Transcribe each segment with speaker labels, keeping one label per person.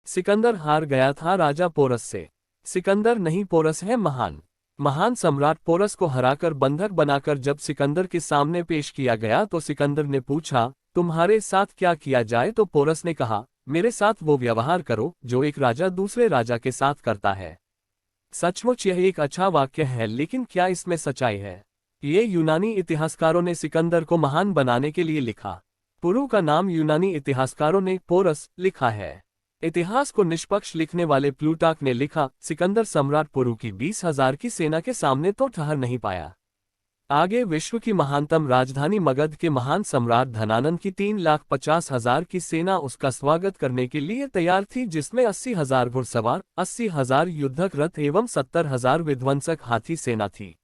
Speaker 1: सिकंदर हार गया था राजा पोरस से। सिकंदर नहीं, पोरस है महान। महान सम्राट पोरस को हराकर बंधक बनाकर जब सिकंदर के सामने पेश किया गया तो सिकंदर ने पूछा, तुम्हारे साथ क्या किया जाए? तो पोरस ने कहा, मेरे साथ वो व्यवहार करो जो एक राजा दूसरे राजा के साथ करता है। सचमुच यह एक अच्छा वाक्य है, लेकिन क्या इसमें सच्चाई है? ये यूनानी इतिहासकारों ने सिकंदर को महान बनाने के लिए लिखा। पुरु का नाम यूनानी इतिहासकारों ने पोरस लिखा है। इतिहास को निष्पक्ष लिखने वाले प्लूटार्क ने लिखा, सिकंदर सम्राट पुरु की 20,000 की सेना के सामने तो ठहर नहीं पाया। आगे विश्व की महानतम राजधानी मगध के महान सम्राट धनानंद की 3,50,000 की सेना उसका स्वागत करने के लिए तैयार थी, जिसमें 80,000 घुड़सवार, 80,000 युद्धक रथ एवं 70,000 विध्वंसक हाथी सेना थी।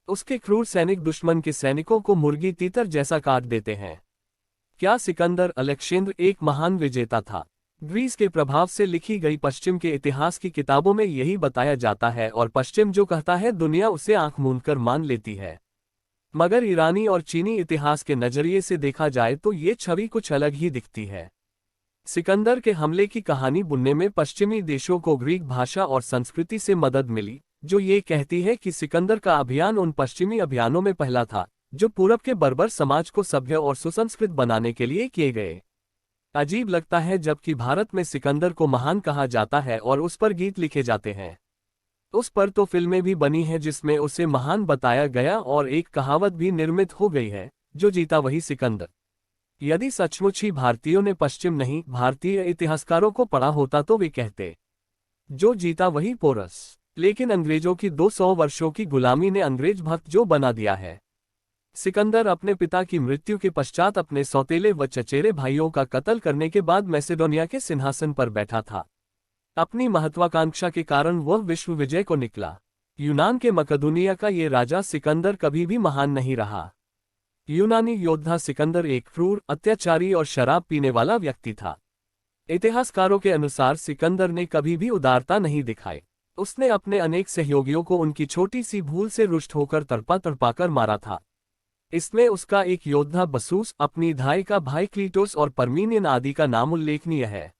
Speaker 1: उसके क्रूर सैनिक दुश्मन के सैनिकों को मुर्गी तीतर जैसा काट देते हैं। क्या सिकंदर अलेक्जेंडर एक महान विजेता था? ग्रीस के प्रभाव से लिखी गई पश्चिम के इतिहास की किताबों में यही बताया जाता है, और पश्चिम जो कहता है दुनिया उसे आंख मूंदकर मान लेती है। मगर ईरानी और चीनी इतिहास के नजरिए से देखा जाए तो ये छवि कुछ अलग ही दिखती है। सिकंदर के हमले की कहानी बुनने में पश्चिमी देशों को ग्रीक भाषा और संस्कृति से मदद मिली, जो ये कहती है कि सिकंदर का अभियान उन पश्चिमी अभियानों में पहला था जो पूरब के बर्बर समाज को सभ्य और सुसंस्कृत बनाने के लिए किए गए। अजीब लगता है जबकि भारत में सिकंदर को महान कहा जाता है और उस पर गीत लिखे जाते हैं। उस पर तो फिल्में भी बनी हैं जिसमें उसे महान बताया गया, और एक कहावत भी निर्मित हो गई है, जो जीता वही सिकंदर। यदि सचमुच ही भारतीयों ने पश्चिम नहीं भारतीय इतिहासकारों को पढ़ा होता तो वे कहते, जो जीता वही पोरस। लेकिन अंग्रेजों की 200 वर्षों की गुलामी ने अंग्रेज भक्त जो बना दिया है। सिकंदर अपने पिता की मृत्यु के पश्चात अपने सौतेले व चचेरे भाइयों का कत्ल करने के बाद मैसेडोनिया के सिंहासन पर बैठा था। अपनी महत्वाकांक्षा के कारण वह विश्व विजय को निकला। यूनान के मकदूनिया का ये राजा सिकंदर कभी भी महान नहीं रहा। यूनानी योद्धा सिकंदर एक क्रूर, अत्याचारी और शराब पीने वाला व्यक्ति था। इतिहासकारों के अनुसार सिकंदर ने कभी भी उदारता नहीं दिखाई। उसने अपने अनेक सहयोगियों को उनकी छोटी सी भूल से रुष्ट होकर तड़पाकर मारा था। इसमें उसका एक योद्धा बसूस, अपनी धाई का भाई क्लीटोस और परमीनियन आदि का नाम उल्लेखनीय है।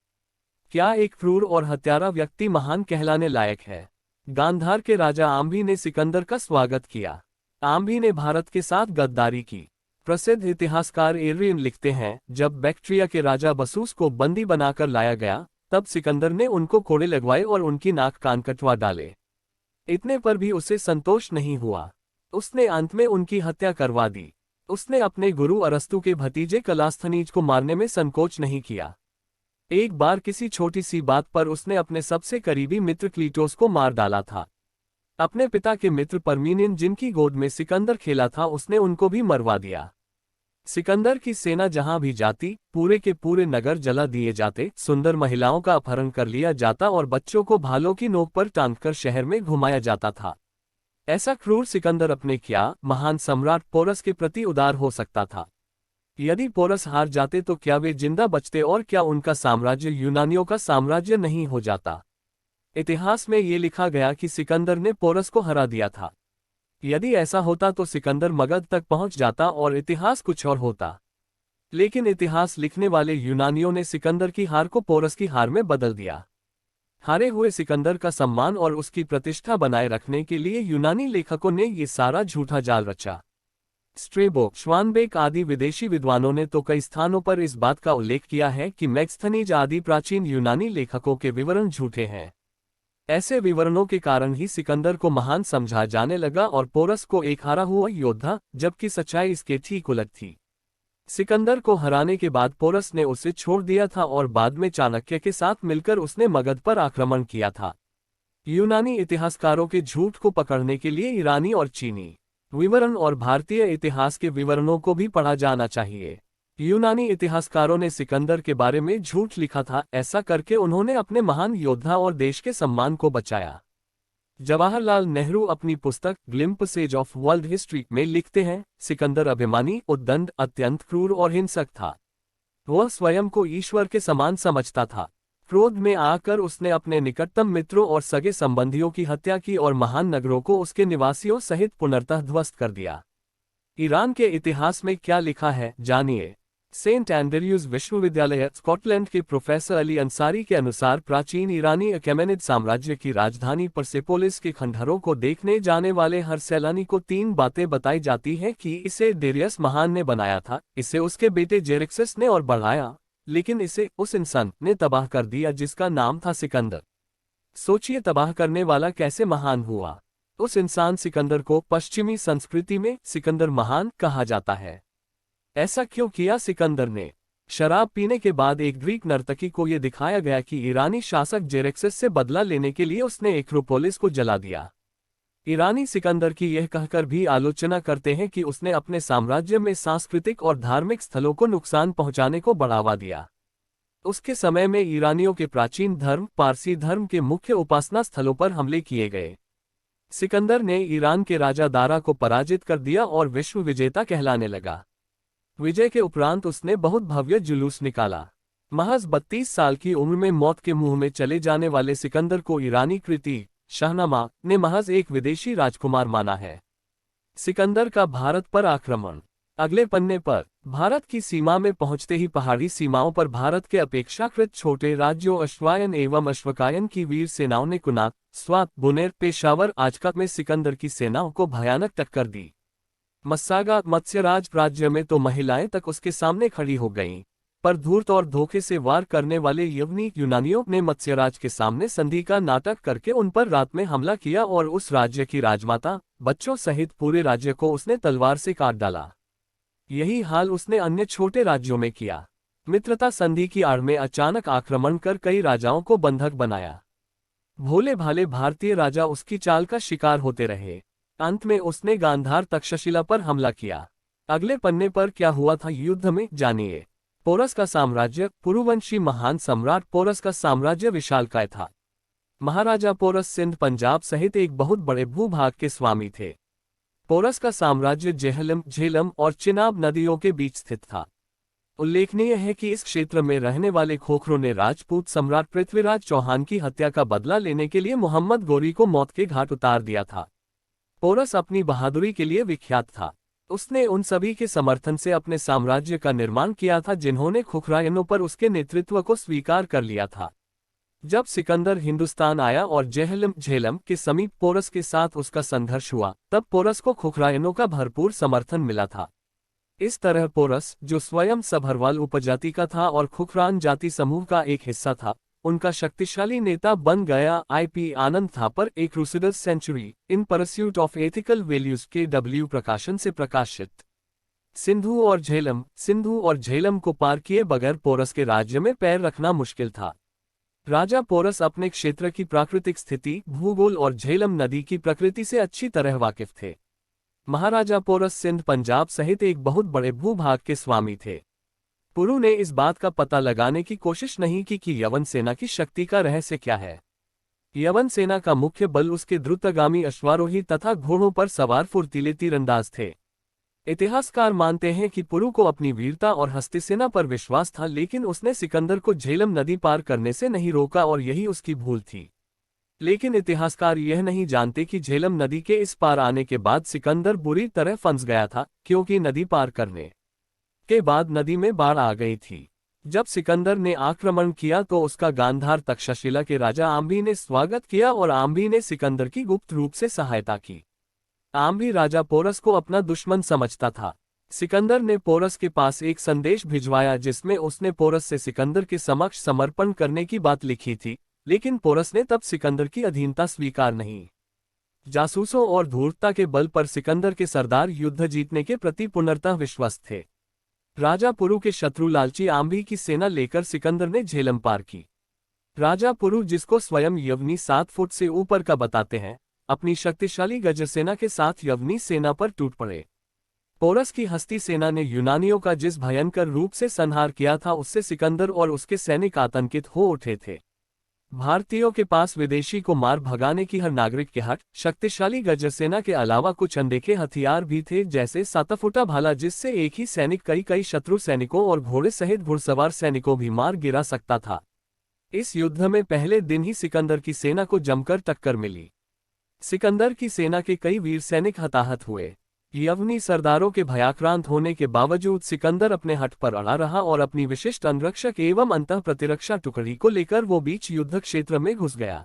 Speaker 1: क्या एक क्रूर और हत्यारा व्यक्ति महान कहलाने लायक है? गांधार के राजा आम्भी ने सिकंदर का स्वागत किया। आम्भी ने भारत के साथ गद्दारी की। प्रसिद्ध इतिहासकार एड्रियन लिखते हैं, जब बैक्ट्रिया के राजा बसूस को बंदी बनाकर लाया गया तब सिकंदर ने उनको कोड़े लगवाए और उनकी नाक कान कटवा डाले। इतने पर भी उसे संतोष नहीं हुआ। उसने अंत में उनकी हत्या करवा दी। उसने अपने गुरु अरस्तु के भतीजे कलास्थनीज को मारने में संकोच नहीं किया। एक बार किसी छोटी सी बात पर उसने अपने सबसे करीबी मित्र क्लीटोस को मार डाला था। अपने पिता के मित्र परमीनियन जिनकी गोद में सिकंदर खेला था, उसने उनको भी मरवा दिया। सिकंदर की सेना जहां भी जाती, पूरे के पूरे नगर जला दिए जाते, सुंदर महिलाओं का अपहरण कर लिया जाता और बच्चों को भालों की नोक पर टांगकर शहर में घुमाया जाता था। ऐसा क्रूर सिकंदर अपने क्या महान सम्राट पोरस के प्रति उदार हो सकता था? यदि पोरस हार जाते तो क्या वे जिंदा बचते और क्या उनका साम्राज्य यूनानियों का साम्राज्य नहीं हो जाता? इतिहास में ये लिखा गया कि सिकंदर ने पोरस को हरा दिया था। यदि ऐसा होता तो सिकंदर मगध तक पहुंच जाता और इतिहास कुछ और होता। लेकिन इतिहास लिखने वाले यूनानियों ने सिकंदर की हार को पोरस की हार में बदल दिया। हारे हुए सिकंदर का सम्मान और उसकी प्रतिष्ठा बनाए रखने के लिए यूनानी लेखकों ने ये सारा झूठा जाल रचा। स्ट्रेबो, श्वानबेक आदि विदेशी विद्वानों ने तो कई स्थानों पर इस बात का उल्लेख किया है कि मैक्स्थनीज आदि प्राचीन यूनानी लेखकों के विवरण झूठे हैं। ऐसे विवरणों के कारण ही सिकंदर को महान समझा जाने लगा और पोरस को एक हारा हुआ योद्धा, जबकि सच्चाई इसके ठीक उलट थी। सिकंदर को हराने के बाद पोरस ने उसे छोड़ दिया था और बाद में चाणक्य के साथ मिलकर उसने मगध पर आक्रमण किया था। यूनानी इतिहासकारों के झूठ को पकड़ने के लिए ईरानी और चीनी विवरण और भारतीय इतिहास के विवरणों को भी पढ़ा जाना चाहिए। यूनानी इतिहासकारों ने सिकंदर के बारे में झूठ लिखा था। ऐसा करके उन्होंने अपने महान योद्धा और देश के सम्मान को बचाया। जवाहरलाल नेहरू अपनी पुस्तक ग्लिम्पसेज ऑफ वर्ल्ड हिस्ट्री में लिखते हैं, सिकंदर अभिमानी, उद्दंड, अत्यंत क्रूर और हिंसक था। वह स्वयं को ईश्वर के समान समझता था। क्रोध में आकर उसने अपने निकटतम मित्रों और सगे संबंधियों की हत्या की और महान नगरों को उसके निवासियों सहित पुनर्तः ध्वस्त कर दिया। ईरान के इतिहास में क्या लिखा है, जानिए। सेंट एंड्रयूज विश्वविद्यालय स्कॉटलैंड के प्रोफेसर अली अंसारी के अनुसार प्राचीन ईरानी अकेमेनिड साम्राज्य की राजधानी परसेपोलिस के खंडहरों को देखने जाने वाले हर सैलानी को 3 बातें बताई जाती हैं कि इसे डेरियस महान ने बनाया था, इसे उसके बेटे जेरेक्सिस ने और बढ़ाया, लेकिन इसे उस इंसान ने तबाह कर दिया जिसका नाम था सिकंदर। सोचिए, तबाह करने वाला कैसे महान हुआ। उस इंसान सिकंदर को पश्चिमी संस्कृति में सिकंदर महान कहा जाता है। ऐसा क्यों किया सिकंदर ने? शराब पीने के बाद एक ग्रीक नर्तकी को यह दिखाया गया कि ईरानी शासक जेरेक्सिस से बदला लेने के लिए उसने एक्रोपोलिस को जला दिया। ईरानी सिकंदर की यह कहकर भी आलोचना करते हैं कि उसने अपने साम्राज्य में सांस्कृतिक और धार्मिक स्थलों को नुकसान पहुंचाने को बढ़ावा दिया। उसके समय में ईरानियों के प्राचीन धर्म पारसी धर्म के मुख्य उपासना स्थलों पर हमले किए गए। सिकंदर ने ईरान के राजा दारा को पराजित कर दिया और विश्व विजेता कहलाने लगा। विजय के उपरांत उसने बहुत भव्य जुलूस निकाला। महज 32 साल की उम्र में मौत के मुंह में चले जाने वाले सिकंदर को ईरानी कृति शाहनामा ने महज एक विदेशी राजकुमार माना है। सिकंदर का भारत पर आक्रमण। अगले पन्ने पर भारत की सीमा में पहुंचते ही पहाड़ी सीमाओं पर भारत के अपेक्षाकृत छोटे राज्यों अश्वायन एवं अश्वकायन की वीर सेनाओं ने कुनाक, स्वात, बुनेर, पेशावर, आजकक में सिकंदर की सेनाओं को भयानक टक्कर दी। मस्सागा मत्स्यराज राज्य में तो महिलाएं तक उसके सामने खड़ी हो गईं, पर धूर्त और धोखे से वार करने वाले यवनीक यूनानियों ने मत्स्यराज के सामने संधि का नाटक करके उन पर रात में हमला किया और उस राज्य की राजमाता, बच्चों सहित पूरे राज्य को उसने तलवार से काट डाला। यही हाल उसने अन्य छोटे राज्यों में किया। मित्रता संधि की आड़ में अचानक आक्रमण कर कई राजाओं को बंधक बनाया। भोले भाले भारतीय राजा उसकी चाल का शिकार होते रहे। अंत में उसने गांधार तक्षशिला पर हमला किया। अगले पन्ने पर क्या हुआ था युद्ध में, जानिए। पोरस का साम्राज्य। पुरुवंशी महान सम्राट पोरस का साम्राज्य विशालकाय था। महाराजा पोरस सिंध पंजाब सहित एक बहुत बड़े भूभाग के स्वामी थे। पोरस का साम्राज्य जेहलम, झेलम और चिनाब नदियों के बीच स्थित था। उल्लेखनीय है कि इस क्षेत्र में रहने वाले खोखरों ने राजपूत सम्राट पृथ्वीराज चौहान की हत्या का बदला लेने के लिए मोहम्मद गोरी को मौत के घाट उतार दिया था। पोरस अपनी बहादुरी के लिए विख्यात था। उसने उन सभी के समर्थन से अपने साम्राज्य का निर्माण किया था जिन्होंने खुखरायनों पर उसके नेतृत्व को स्वीकार कर लिया था। जब सिकंदर हिंदुस्तान आया और जेहलम झेलम के समीप पोरस के साथ उसका संघर्ष हुआ, तब पोरस को खुखरायनों का भरपूर समर्थन मिला था। इस तरह पोरस, जो स्वयं सभरवाल उपजाति का था और खुखरान जाति समूह का एक हिस्सा था, उनका शक्तिशाली नेता बन गया। I.P. Anand Thapar, a crusader century in pursuit of ethical values के W प्रकाशन से प्रकाशित। सिंधु और झेलम को पार किए बगैर पोरस के राज्य में पैर रखना मुश्किल था। राजा पोरस अपने क्षेत्र की प्राकृतिक स्थिति, भूगोल और झेलम नदी की प्रकृति से अच्छी तरह वाकिफ थे। महाराजा पोरस सिंध पंजाब सहित एक बहुत बड़े भूभाग के स्वामी थे। पुरु ने इस बात का पता लगाने की कोशिश नहीं की कि यवन सेना की शक्ति का रहस्य क्या है। यवन सेना का मुख्य बल उसके द्रुतगामी अश्वारोही तथा घोड़ों पर सवार फुर्तीले तीरंदाज थे। इतिहासकार मानते हैं कि पुरु को अपनी वीरता और हस्ती सेना पर विश्वास था, लेकिन उसने सिकंदर को झेलम नदी पार करने से नहीं रोका और यही उसकी भूल थी। लेकिन इतिहासकार यह नहीं जानते कि झेलम नदी के इस पार आने के बाद सिकंदर बुरी तरह फंस गया था, क्योंकि नदी पार करने के बाद नदी में बाढ़ आ गई थी। जब सिकंदर ने आक्रमण किया तो उसका गांधार तक्षशिला के राजा आम्भी ने स्वागत किया और आम्भी ने सिकंदर की गुप्त रूप से सहायता की। आम्भी राजा पोरस को अपना दुश्मन समझता था। सिकंदर ने पोरस के पास एक संदेश भिजवाया जिसमें उसने पोरस से सिकंदर के समक्ष समर्पण करने की बात लिखी थी, लेकिन पोरस ने तब सिकंदर की अधीनता स्वीकार नहीं। जासूसों और धूर्तता के बल पर सिकंदर के सरदार युद्ध जीतने के प्रति पूर्णतः विश्वस्त थे। राजा पुरु के शत्रु लालची आम्भी की सेना लेकर सिकंदर ने झेलम पार की। राजा पुरु, जिसको स्वयं यवनी 7 फुट से ऊपर का बताते हैं, अपनी शक्तिशाली गजर सेना के साथ यवनी सेना पर टूट पड़े। पोरस की हस्ती सेना ने यूनानियों का जिस भयंकर रूप से संहार किया था, उससे सिकंदर और उसके सैनिक आतंकित हो उठे थे। भारतीयों के पास विदेशी को मार भगाने की हर नागरिक के हट शक्तिशाली गजर सेना के अलावा कुछ अनदेखे हथियार भी थे, जैसे सातफुटा भाला, जिससे एक ही सैनिक कई शत्रु सैनिकों और घोड़े सहित घुड़सवार सैनिकों भी मार गिरा सकता था। इस युद्ध में पहले दिन ही सिकंदर की सेना को जमकर टक्कर मिली। सिकंदर की सेना के कई वीर सैनिक हताहत हुए। यवनी सरदारों के भयाक्रांत होने के बावजूद सिकंदर अपने हठ पर अड़ा रहा और अपनी विशिष्ट अंगरक्षक एवं अंतः प्रतिरक्षा टुकड़ी को लेकर वो बीच युद्ध क्षेत्र में घुस गया।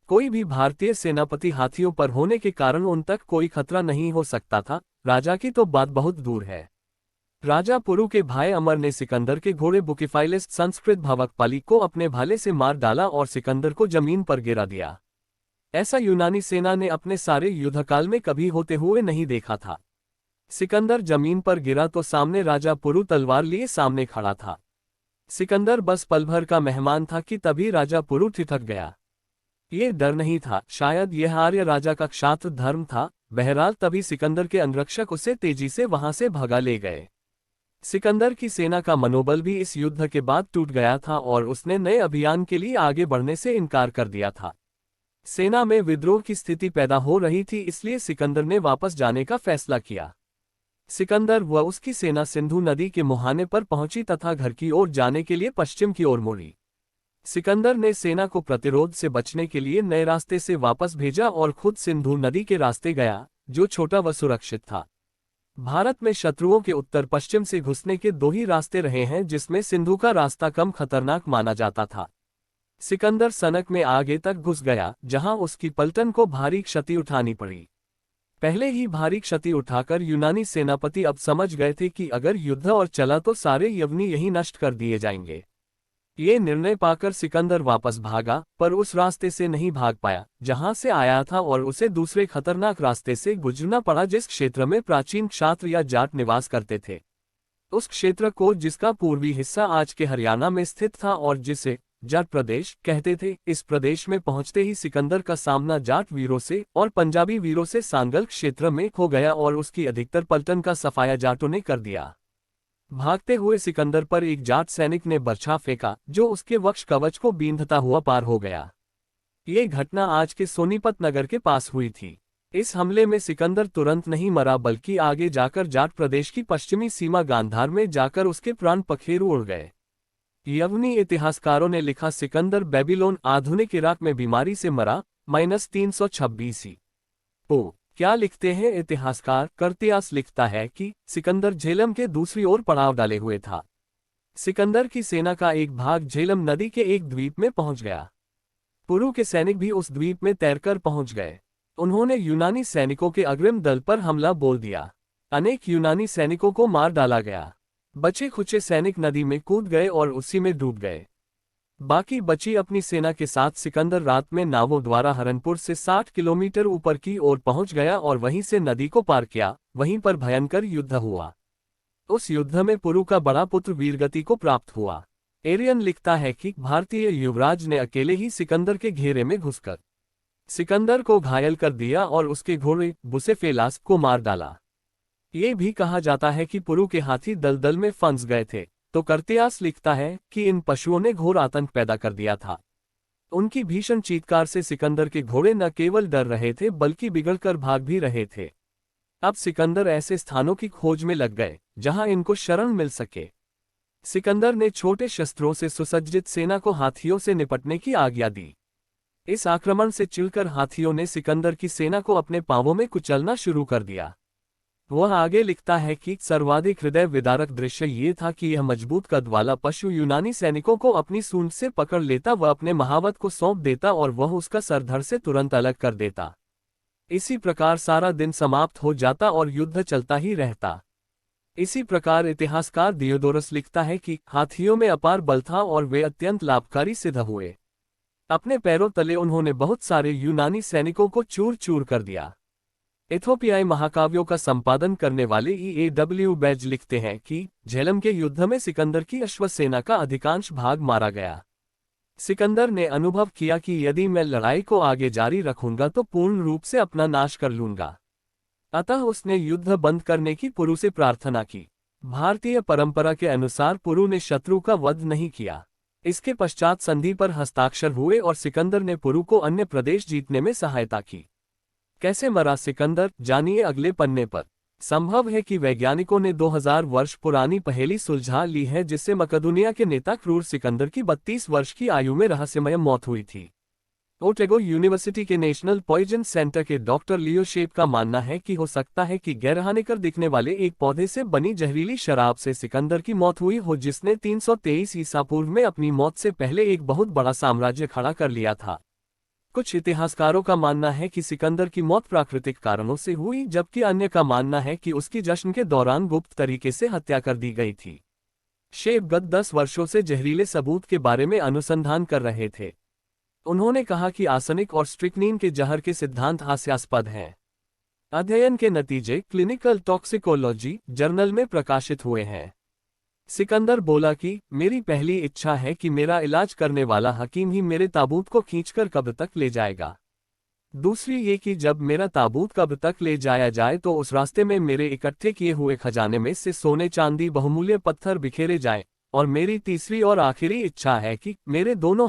Speaker 1: कोई भी भारतीय सेनापति हाथियों पर होने के कारण उन तक कोई खतरा नहीं हो सकता था, राजा की तो बात बहुत दूर है। राजा पुरु के भाई अमर ने सिकंदर के घोड़े बुकिफाइलिस संस्कृत भवकपाली को अपने भाले से मार डाला और सिकंदर को जमीन पर गिरा दिया। ऐसा यूनानी सेना ने अपने सारे युद्धकाल में कभी होते हुए नहीं देखा था। सिकंदर जमीन पर गिरा तो सामने राजा पुरु तलवार लिए सामने खड़ा था। सिकंदर बस पल भर का मेहमान था कि तभी राजा पुरु ठिठक गया। ये डर नहीं था, शायद यह आर्य राजा का क्षात्र धर्म था। बहरहाल तभी सिकंदर के अंगरक्षक उसे तेजी से वहां से भगा ले गए। सिकंदर की सेना का मनोबल भी इस युद्ध के बाद टूट गया था और उसने नए अभियान के लिए आगे बढ़ने से इनकार कर दिया था। सेना में विद्रोह की स्थिति पैदा हो रही थी, इसलिए सिकंदर ने वापस जाने का फैसला किया। सिकंदर व उसकी सेना सिंधु नदी के मुहाने पर पहुंची तथा घर की ओर जाने के लिए पश्चिम की ओर मुड़ी। सिकंदर ने सेना को प्रतिरोध से बचने के लिए नए रास्ते से वापस भेजा और खुद सिंधु नदी के रास्ते गया, जो छोटा व सुरक्षित था। भारत में शत्रुओं के उत्तर पश्चिम से घुसने के दो ही रास्ते रहे हैं, जिसमें सिंधु का रास्ता कम खतरनाक माना जाता था। सिकंदर सनक में आगे तक घुस गया, जहां उसकी पलटन को भारी क्षति उठानी पड़ी। पहले ही भारी क्षति उठाकर यूनानी सेनापति अब समझ गए थे कि अगर युद्ध और चला तो सारे यवनी यही नष्ट कर दिए जाएंगे। ये निर्णय पाकर सिकंदर वापस भागा, पर उस रास्ते से नहीं भाग पाया जहां से आया था और उसे दूसरे खतरनाक रास्ते से गुजरना पड़ा, जिस क्षेत्र में प्राचीन क्षात्र या जाट निवास करते थे। उस क्षेत्र को, जिसका पूर्वी हिस्सा आज के हरियाणा में स्थित था और जिसे जाट प्रदेश कहते थे, इस प्रदेश में पहुंचते ही सिकंदर का सामना जाट वीरों से और पंजाबी वीरों से सांगल क्षेत्र में हो गया और उसकी अधिकतर पलटन का सफाया जाटों ने कर दिया। भागते हुए सिकंदर पर एक जाट सैनिक ने बर्छा फेंका, जो उसके वक्ष कवच को बींधता हुआ पार हो गया। ये घटना आज के सोनीपत नगर के पास हुई थी। इस हमले में सिकंदर तुरंत नहीं मरा, बल्कि आगे जाकर जाट प्रदेश की पश्चिमी सीमा गांधार में जाकर उसके प्राण पखेरु उड़ गए। यवनी इतिहासकारों ने लिखा, सिकंदर बेबीलोन आधुनिक इराक में बीमारी से मरा, -326 ईसा। क्या लिखते हैं इतिहासकार? कर्तियास लिखता है कि सिकंदर झेलम के दूसरी ओर पड़ाव डाले हुए था। सिकंदर की सेना का एक भाग झेलम नदी के एक द्वीप में पहुंच गया। पुरु के सैनिक भी उस द्वीप में तैरकर पहुंच गए। उन्होंने यूनानी सैनिकों के अग्रिम दल पर हमला बोल दिया। अनेक यूनानी सैनिकों को मार डाला गया। बचे खुचे सैनिक नदी में कूद गए और उसी में डूब गए। बाकी बची अपनी सेना के साथ सिकंदर रात में नावों द्वारा हरनपुर से 60 किलोमीटर ऊपर की ओर पहुंच गया और वहीं से नदी को पार किया। वहीं पर भयंकर युद्ध हुआ। उस युद्ध में पुरु का बड़ा पुत्र वीरगति को प्राप्त हुआ। एरियन लिखता है कि भारतीय युवराज ने अकेले ही सिकंदर के घेरे में घुसकर सिकंदर को घायल कर दिया और उसके घोड़े बुसेफेलास को मार डाला। ये भी कहा जाता है कि पुरु के हाथी दलदल में फंस गए थे, तो कर्तियास लिखता है कि इन पशुओं ने घोर आतंक पैदा कर दिया था। उनकी भीषण चीत्कार से सिकंदर के घोड़े न केवल डर रहे थे बल्कि बिगड़कर भाग भी रहे थे। अब सिकंदर ऐसे स्थानों की खोज में लग गए जहां इनको शरण मिल सके। सिकंदर ने छोटे शस्त्रों से सुसज्जित सेना को हाथियों से निपटने की आज्ञा दी। इस आक्रमण से चिढ़कर हाथियों ने सिकंदर की सेना को अपने पांवों में कुचलना शुरू कर दिया। वह आगे लिखता है कि सर्वाधिक हृदय विदारक दृश्य ये था कि यह मजबूत कद वाला पशु यूनानी सैनिकों को अपनी सूंड से पकड़ लेता व अपने महावत को सौंप देता और वह उसका सरधड़ से तुरंत अलग कर देता। इसी प्रकार सारा दिन समाप्त हो जाता और युद्ध चलता ही रहता। इसी प्रकार इतिहासकार दियोदोरस लिखता है कि हाथियों में अपार बल था और वे अत्यंत लाभकारी सिद्ध हुए। अपने पैरों तले उन्होंने बहुत सारे यूनानी सैनिकों को चूर चूर कर दिया। इथोपियाई महाकाव्यों का संपादन करने वाले EAW बैज लिखते हैं कि झेलम के युद्ध में सिकंदर की अश्वसेना का अधिकांश भाग मारा गया। सिकंदर ने अनुभव किया कि यदि मैं लड़ाई को आगे जारी रखूंगा तो पूर्ण रूप से अपना नाश कर लूंगा। अतः उसने युद्ध बंद करने की पुरु से प्रार्थना की। भारतीय परंपरा के अनुसार पुरु ने शत्रु का वध नहीं किया। इसके पश्चात संधि पर हस्ताक्षर हुए और सिकंदर ने पुरु को अन्य प्रदेश जीतने में सहायता की। कैसे मरा सिकंदर, जानिए अगले पन्ने पर। संभव है कि वैज्ञानिकों ने 2000 वर्ष पुरानी पहेली सुलझा ली है, जिससे मकदूनिया के नेता क्रूर सिकंदर की 32 वर्ष की आयु में रहस्यमय मौत हुई थी। ओटेगो यूनिवर्सिटी के नेशनल पॉइजन सेंटर के डॉक्टर लियो शेप का मानना है कि हो सकता है कि गैरहानिकर दिखने वाले एक पौधे से बनी जहरीली शराब से सिकंदर की मौत हुई हो, जिसने 323 ईसा पूर्व में अपनी मौत से पहले एक बहुत बड़ा साम्राज्य खड़ा कर लिया था। कुछ इतिहासकारों का मानना है कि सिकंदर की मौत प्राकृतिक कारणों से हुई, जबकि अन्य का मानना है कि उसकी जश्न के दौरान गुप्त तरीके से हत्या कर दी गई थी। शेप गत 10 वर्षों से जहरीले सबूत के बारे में अनुसंधान कर रहे थे। उन्होंने कहा कि आर्सेनिक और स्ट्रिक्नीन के जहर के सिद्धांत हास्यास्पद हैं। अध्ययन के नतीजे क्लिनिकल टॉक्सिकोलॉजी जर्नल में प्रकाशित हुए हैं। सिकंदर बोला कि मेरी पहली इच्छा है कि मेरा इलाज करने वाला हकीम ही मेरे ताबूत को खींचकर कब्र तक ले जाएगा। दूसरी ये कि जब मेरा ताबूत कब्र तक ले जाया जाए तो उस रास्ते में मेरे इकट्ठे किए हुए खजाने में से सोने चांदी बहुमूल्य पत्थर बिखेरे जाए। और मेरी तीसरी और आखिरी इच्छा है कि मेरे दोनों